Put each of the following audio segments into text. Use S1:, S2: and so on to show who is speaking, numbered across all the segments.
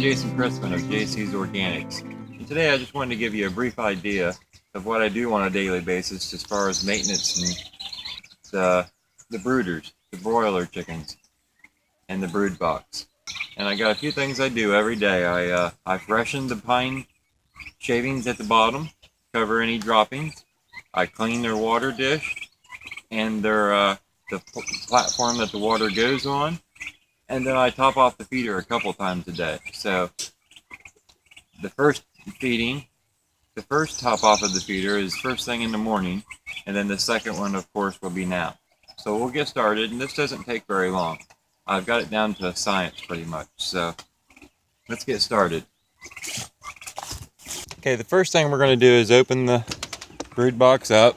S1: Jason Christman of JC's Organics. And today I just wanted to give you a brief idea of what I do on a daily basis as far as maintenance and the brooders, the broiler chickens, and the brood box. And I got a few things I do every day. I freshen the pine shavings at the bottom, cover any droppings. I clean their water dish and their the platform that the water goes on. And then I top off the feeder a couple times a day. So the first top off of the feeder is first thing in the morning, and then the second one, of course, will be now. So we'll get started, and this doesn't take very long. I've got it down to a science pretty much, so let's get started. Okay, the first thing we're going to do is open the brood box up.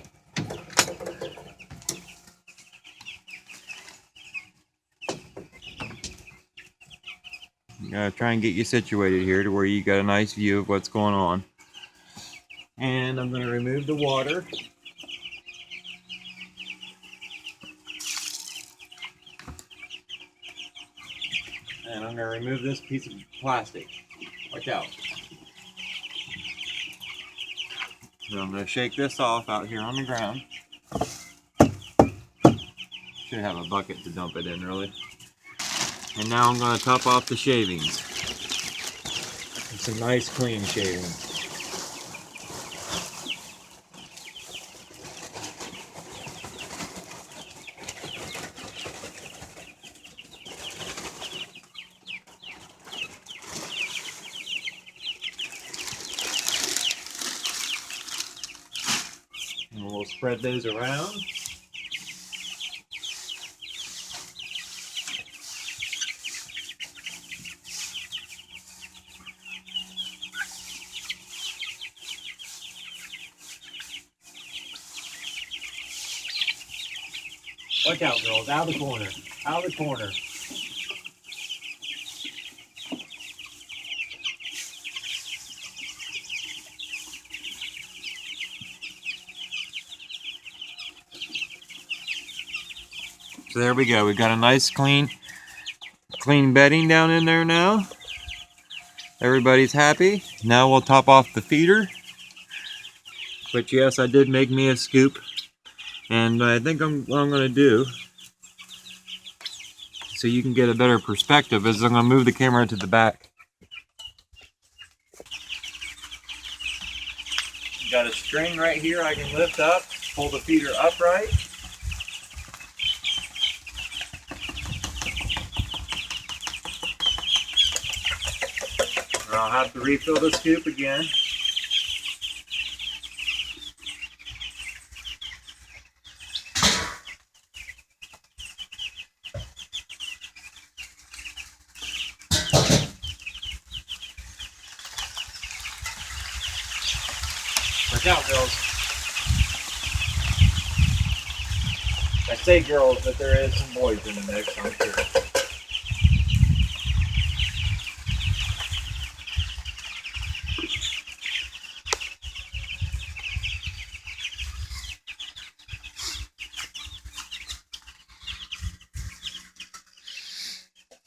S1: I'm going to try and get you situated here to where you got a nice view of what's going on. And I'm going to remove the water. And I'm going to remove this piece of plastic. Watch out. So I'm going to shake this off out here on the ground. Should have a bucket to dump it in, really. And now I'm going to top off the shavings. It's a nice clean shaving. And we'll spread those around. Watch out, girls. Out of the corner. Out of the corner. So there we go. We've got a nice clean bedding down in there now. Everybody's happy. Now we'll top off the feeder. But yes, I did make me a scoop. And I think what I'm going to do, so you can get a better perspective, is I'm going to move the camera to the back. Got a string right here I can lift up, pull the feeder upright. And I'll have to refill the scoop again. Watch out, girls. I say girls, but there is some boys in the mix, I'm sure.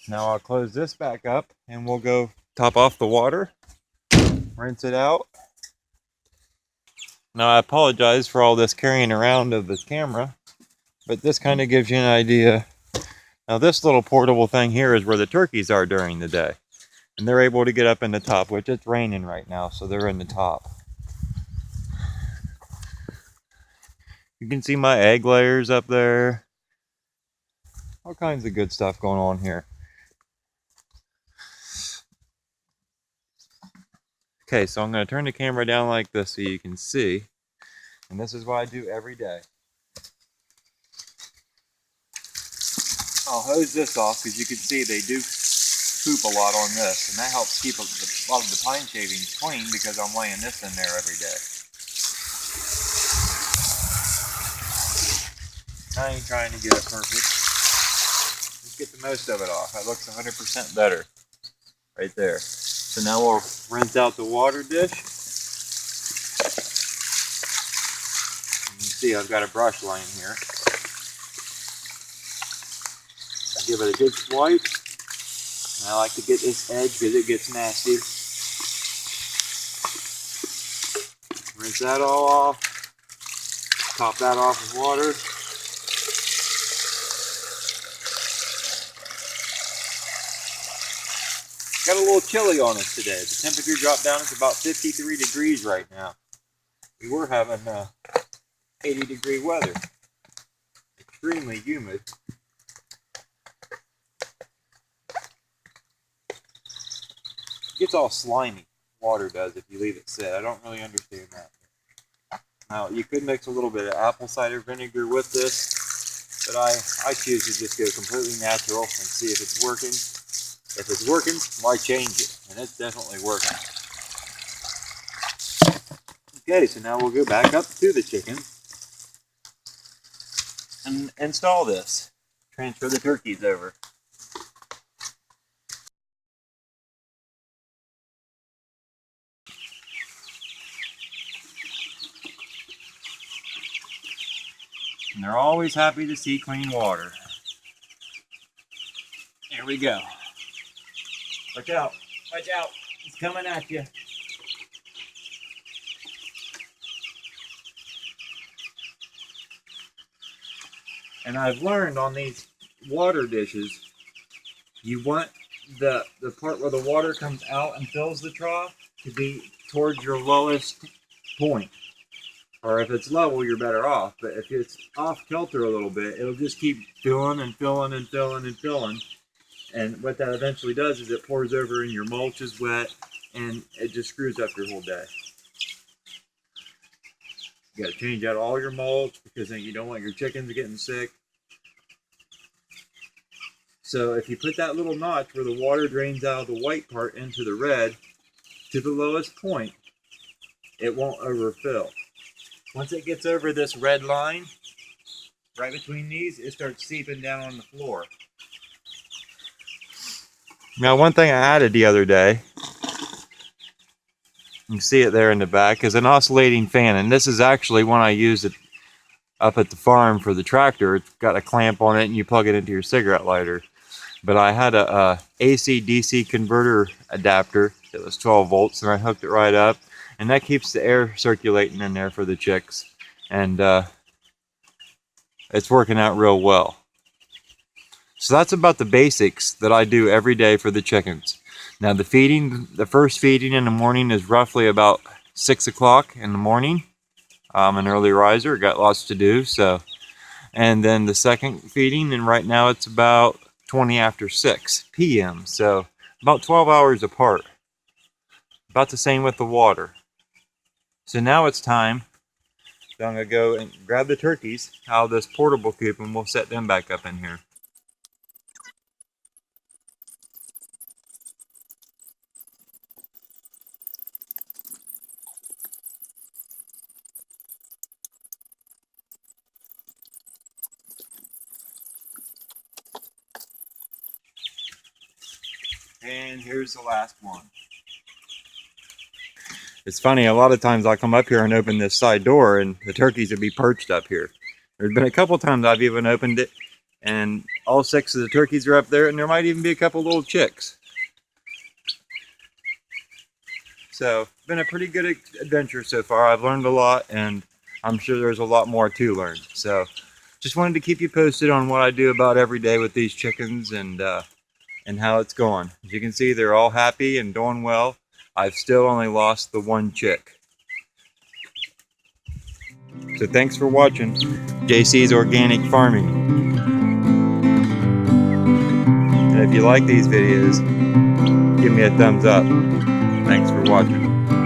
S1: Now I'll close this back up and we'll go top off the water, rinse it out. Now I apologize for all this carrying around of the camera, but this kind of gives you an idea. Now this little portable thing here is where the turkeys are during the day. And they're able to get up in the top, which it's raining right now, so they're in the top. You can see my egg layers up there. All kinds of good stuff going on here. Okay, so I'm going to turn the camera down like this so you can see. And this is what I do every day. I'll hose this off because you can see they do poop a lot on this. And that helps keep a lot of the pine shavings clean because I'm laying this in there every day. I ain't trying to get it perfect. Just get the most of it off. That looks 100% better. Right there. So now we'll rinse out the water dish. You can see I've got a brush laying here. I'll give it a good swipe. I like to get this edge because it gets nasty. Rinse that all off. Top that off with water. Got a little chilly on us today. The temperature dropped down to about 53 degrees right now. We were having 80-degree weather. Extremely humid. It gets all slimy. Water does if you leave it sit. I don't really understand that. Now, you could mix a little bit of apple cider vinegar with this, but I choose to just go completely natural and see if it's working. If it's working, why change it? And it's definitely working. Okay, so now we'll go back up to the chicken and install this. Transfer the turkeys over. And they're always happy to see clean water. There we go. Watch out, watch out, it's coming at you. And I've learned on these water dishes, you want the part where the water comes out and fills the trough to be towards your lowest point. Or if it's level, you're better off. But if it's off kilter a little bit, it'll just keep filling and filling and filling and filling. And what that eventually does is it pours over and your mulch is wet and it just screws up your whole day. You got to change out all your mulch because then you don't want your chickens getting sick. So if you put that little notch where the water drains out of the white part into the red to the lowest point, it won't overfill. Once it gets over this red line, right between these, it starts seeping down on the floor. Now, one thing I added the other day, you can see it there in the back, is an oscillating fan. And this is actually one I used up at the farm for the tractor. It's got a clamp on it and you plug it into your cigarette lighter. But I had a AC-DC converter adapter that was 12 volts and I hooked it right up. And that keeps the air circulating in there for the chicks. And it's working out real well. So that's about the basics that I do every day for the chickens. Now the first feeding in the morning is roughly about 6 o'clock in the morning. I'm an early riser, got lots to do. And then the second feeding, and right now it's about 20 after 6 p.m. So about 12 hours apart. About the same with the water. So now it's time. So I'm going to go and grab the turkeys out of this portable coop and we'll set them back up in here. And here's the last one. It's funny, a lot of times I come up here and open this side door and the turkeys would be perched up here. There's been a couple times I've even opened it and all 6 of the turkeys are up there and there might even be a couple little chicks. So, it's been a pretty good adventure so far. I've learned a lot and I'm sure there's a lot more to learn. So, just wanted to keep you posted on what I do about every day with these chickens and how it's going. As you can see, they're all happy and doing well. I've still only lost the one chick. So thanks for watching JC's Organic Farming. And if you like these videos, give me a thumbs up. Thanks for watching.